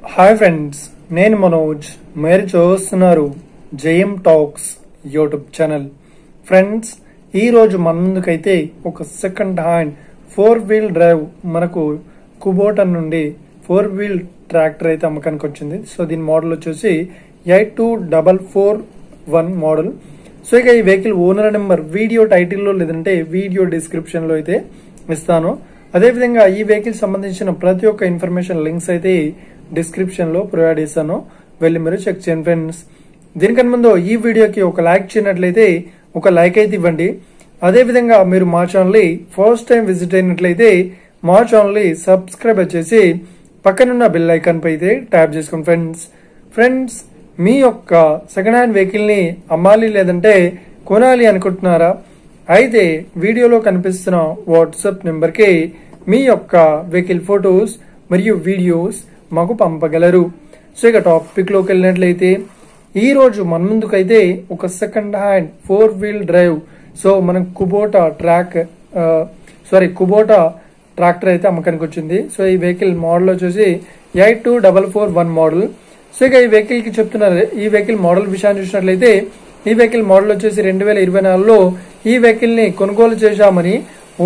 Hi friends, నేను మనోజ్. మీరు చూస్తున్నారు JM talks YouTube channel. Friends, ఈ రోజు మన ముందుకైతే ఒక సెకండ్ హ్యాండ్ 4-wheel డ్రైవ్ మనకు కుబోటా నుండి 4-wheel ట్రాక్టర్ అయితే అమ్మకానికి వచ్చింది. సో దీని మోడల్ వచ్చేసి 82441 మోడల్. సో ఇక ఈ వెహికల్ ఓనర్ నెంబర్ వీడియో టైటిల్లో లేదంటే వీడియో డిస్క్రిప్షన్ లో అయితే ఇస్తాను. అదేవిధంగా ఈ వెహికల్ సంబంధించిన ప్రతి ఒక్క ఇన్ఫర్మేషన్ లింక్స్ అయితే డిస్క్రిప్షన్ లో ప్రొవైడ్ చేస్తాను, వెళ్ళి మీరు చెక్ చేయండి ఫ్రెండ్స్. దీనికన్నా ముందు ఈ వీడియోకి ఒక లైక్ చేయనట్లయితే ఒక లైక్ అయితే ఇవ్వండి. అదేవిధంగా మీరు మా ఛానల్ ని ఫస్ట్ టైం విజిట్ అయినట్లయితే మా ఛానల్ ని సబ్స్క్రైబ్ చేసి పక్కనున్న బెల్ ఐకాన్ పై అయితే ట్యాప్ చేసుకోండి ఫ్రెండ్స్. మీ యొక్క సెకండ్ హ్యాండ్ వెహికల్ ని అమ్మాలి లేదంటే కొనాలి అనుకుంటున్నారా? అయితే వీడియోలో కనిపిస్తున్న వాట్సాప్ నెంబర్ కి మీ యొక్క వెహికల్ ఫొటోస్ మరియు వీడియోస్ మాకు పంపగలరు. సో ఇక టాపిక్ లోకి వెళ్ళినట్లయితే ఈ రోజు మన ముందుకైతే ఒక second hand 4-wheel drive so మనం కుబోటా ట్రాక్టర్ అయితే అమ్మకానికి వచ్చింది. సో ఈ వెహికల్ మోడల్ వచ్చేసి 82441 మోడల్. సో ఇక ఈ వెహికల్ కి చెప్తున్నారు, ఈ వెహికల్ మోడల్ విషయాన్ని చూసినట్లయితే ఈ వెహికల్ మోడల్ వచ్చేసి 2024లో ఈ వెహికల్ ని కొనుగోలు చేశామని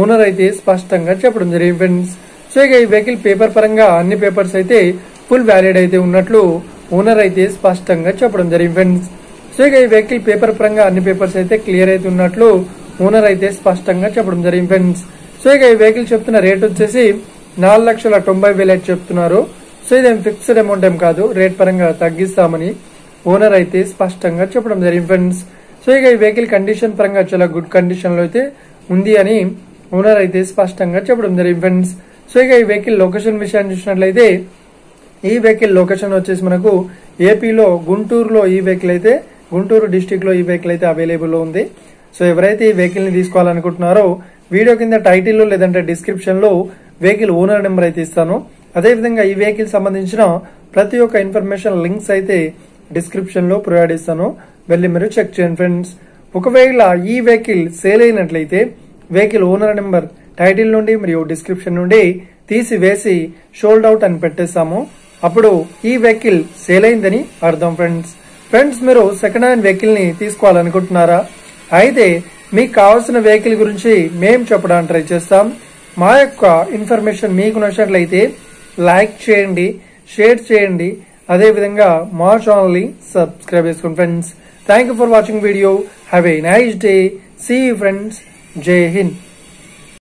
ఓనర్ అయితే స్పష్టంగా చెప్పడం జరిగింది ఫ్రెండ్స్. సో ఇక ఈ వెహికల్ పేపర్ పరంగా అన్ని పేపర్స్ అయితే ఫుల్ వ్యాలిడ్ అయితే ఉన్నట్లు ఓనర్ అయితే స్పష్టంగా చెప్పడం జరిగింది ఫ్రెండ్స్. సో ఇక ఈ వెహికల్ పేపర్ పరంగా అన్ని పేపర్స్ అయితే క్లియర్ అయితే ఉన్నట్లు ఓనర్ అయితే స్పష్టంగా చెప్పడం జరిగింది ఫ్రెండ్స్. సో ఇక ఈ వెహికల్ చెప్తున్న రేట్ వచ్చేసి 4,90,000 అయితే చెప్తున్నారు. సో ఇదేం ఫిక్స్డ్ అమౌంట్ ఏం కాదు, రేట్ పరంగా తగ్గిస్తామని ఓనర్ అయితే స్పష్టంగా చెప్పడం జరిగింది ఫ్రెండ్స్. సో ఇక ఈ వెహికల్ కండిషన్ పరంగా చాలా గుడ్ కండిషన్ లో అయితే ఉంది అని ఓనర్ అయితే స్పష్టంగా చెప్పడం జరిగింది ఫ్రెండ్స్. సో ఇక ఈ వెహికల్ లొకేషన్ విషయాన్ని చూసినట్లయితే ఈ వెహికల్ లొకేషన్ వచ్చేసి మనకు ఏపీలో గుంటూరులో ఈ వెహికల్ అయితే గుంటూరు డిస్టిక్ లో ఈ వెహికల్ అయితే అవైలబుల్ లో ఉంది. సో ఎవరైతే ఈ వెహికల్ ని తీసుకోవాలనుకుంటున్నారో వీడియో కింద టైటిల్ లో లేదంటే డిస్క్రిప్షన్ లో వెహికల్ ఓనర్ నెంబర్ అయితే ఇస్తాను. అదేవిధంగా ఈ వెహికల్ సంబంధించిన ప్రతి ఒక్క ఇన్ఫర్మేషన్ లింక్స్ అయితే డిస్క్రిప్షన్ లో ప్రొవైడ్ చేస్తాను, వెళ్ళి మీరు చెక్ చేయండి ఫ్రెండ్స్. ఒకవేళ ఈ వెహికల్ సేల్ అయినట్లయితే వెహికల్ ఓనర్ నెంబర్ టైటిల్ నుండి మరియు డిస్క్రిప్షన్ నుండి తీసివేసి షోల్డ్ అవుట్ అని పెట్టేస్తాము. అప్పుడు ఈ వెహికల్ సేల్ అయిందని అర్థం ఫ్రెండ్స్. మీరు సెకండ్ హ్యాండ్ వెహికల్ ని తీసుకోవాలనుకుంటున్నారా? అయితే మీకు కావాల్సిన వెహికల్ గురించి మేము చెప్పడానికి ట్రై చేస్తాం. మా యొక్క ఇన్ఫర్మేషన్ మీకు నచ్చినట్లయితే లైక్ చేయండి, షేర్ చేయండి, అదేవిధంగా మా ఛానల్ ని సబ్స్క్రైబ్ చేసుకోండి friends. Thank you for watching video. Have a nice day. See you friends. Jai Hind.